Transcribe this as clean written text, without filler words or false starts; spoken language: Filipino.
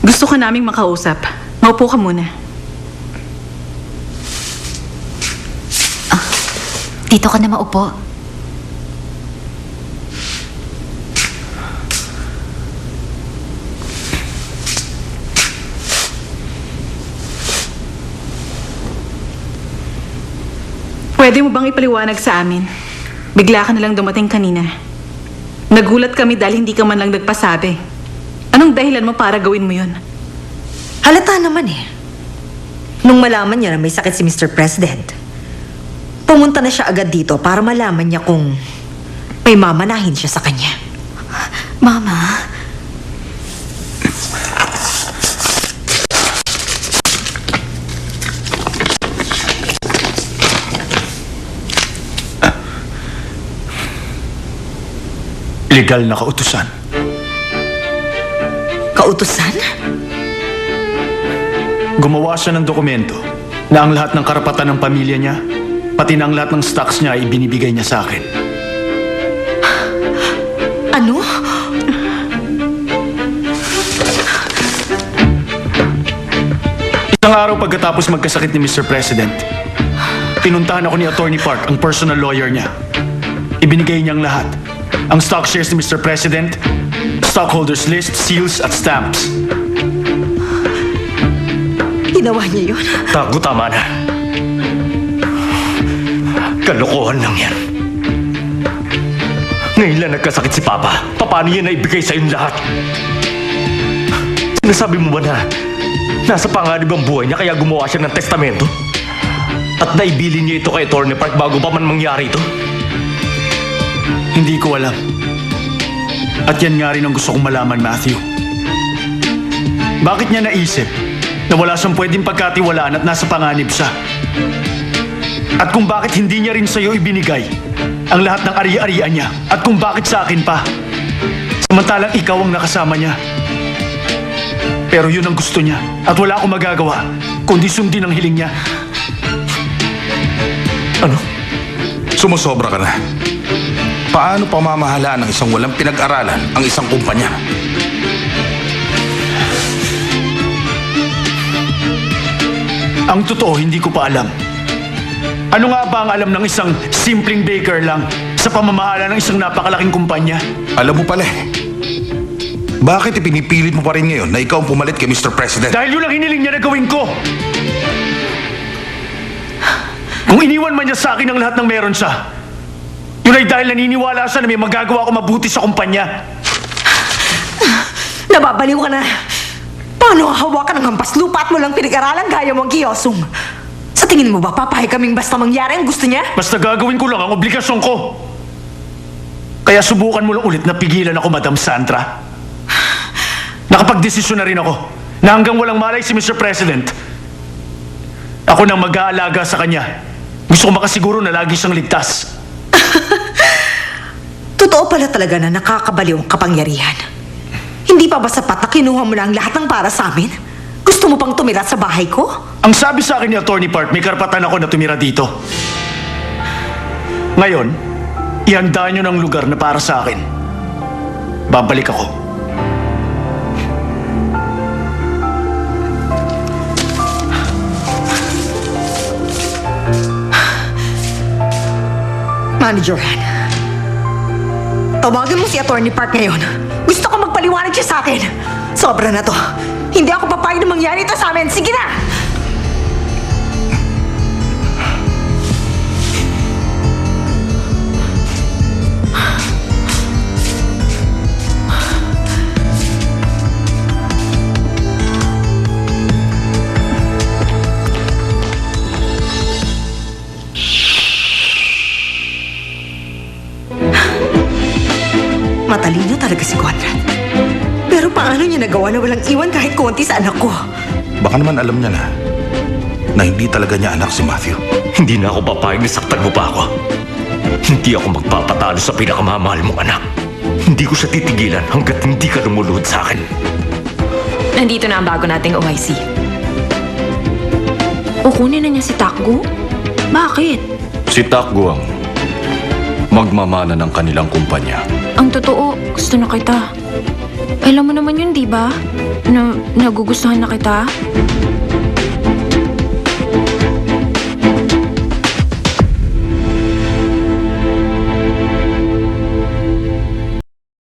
Gusto ka naming makausap. Maupo ka muna. Dito ka na maupo. Pwede mo bang ipaliwanag sa amin? Bigla ka na lang dumating kanina. Nagulat kami dahil hindi ka man lang nagpasabi. Anong dahilan mo para gawin mo yun? Halata naman eh. Nung malaman niya na may sakit si Mr. President, pumunta na siya agad dito para malaman niya kung may mamanahin siya sa kanya. Mama, Legal na kautusan. Kautusan? Gumawa siya ng dokumento na ang lahat ng karapatan ng pamilya niya, pati na ang lahat ng stocks niya ay binibigay niya sa akin. Ano? Isang araw pagkatapos magkasakit ni Mr. President, pinuntahan ako ni Attorney Park, ang personal lawyer niya. Ibinigay niyang lahat. Ang stock shares ni Mr. President, stockholders list, seals at stamps. Ginawa niya yun? Tago, tama na. Kalokohan lang yan. Ngayon lang nagkasakit si Papa. Paano niya naibigay sa yung lahat? Sinasabi mo ba na nasa panganib ang buhay niya kaya gumawa siya ng testamento? At naibilin niya ito kay Attorney Park bago pa man mangyari ito? Hindi ko alam. At yan nga rin ang gusto kong malaman, Matthew. Bakit niya naisip na wala siyang pwedeng pagkatiwalaan at nasa panganib siya? At kung bakit hindi niya rin sa'yo ibinigay ang lahat ng ari-arian niya? At kung bakit sa akin pa? Samantalang ikaw ang nakasama niya. Pero yun ang gusto niya at wala akong magagawa kundi sundin ang hiling niya. Ano? Sumusobra ka na. Paano pamamahalaan ng isang walang pinag-aralan ang isang kumpanya? Ang totoo, hindi ko pa alam. Ano nga ba ang alam ng isang simpleng baker lang sa pamamahala ng isang napakalaking kumpanya? Alam mo pala eh. Bakit ipinipilit mo pa rin ngayon na ikaw ang pumalit kay Mr. President? Dahil yun ang hiniling niya na gawin ko. Kung iniwan man niya sa akin ang lahat ng meron siya, yun ay dahil naniniwala siya na may magagawa ako mabuti sa kumpanya. Nababaliw ka na. Paano hawakan ng hampas lupa at mo lang pinag-aralan gaya mo ang Kiyosum? Sa tingin mo ba papayag kaming basta mangyari ang gusto niya? Basta gagawin ko lang ang obligasyon ko. Kaya subukan mo lang ulit na pigilan ako, Madam Sandra. Nakapag-desisyon na rin ako na hanggang walang malay si Mr. President, ako nang mag-aalaga sa kanya. Gusto ko makasiguro na lagi siyang ligtas. Totoo pala talaga na nakakabaliw ang kapangyarihan. Hindi pa ba sapat na kinuha mo na ang lahat ng para sa amin? Gusto mo pang tumira sa bahay ko? Ang sabi sa akin ni Attorney Park, may karapatan ako na tumira dito. Ngayon, ihanda niyo ng lugar na para sa akin. Babalik ako. Manager Han, tawagin mo si Attorney Park ngayon. Gusto ko magpaliwanag siya sa akin. Sobra na to. Hindi ako papayag na mangyari ito sa amin. Sige na! Matalino talaga si Conrad. Pero paano niya nagawa na walang iwan kahit konti sa anak ko? Baka naman alam niya na hindi talaga niya anak si Matthew. Hindi na ako papayag na saktan mo pa ako. Hindi ako magpapatalo sa pinakamamahal mong anak. Hindi ko siya titigilan hanggat hindi ka lumuluhod sa akin. Nandito na ang bago nating OIC. Kukunin na niya si Takgo? Bakit? Si Takgo ang magmamana ng kanilang kumpanya. Ang totoo, gusto na kita. Alam mo naman yun, di ba? Na nagugustuhan na kita.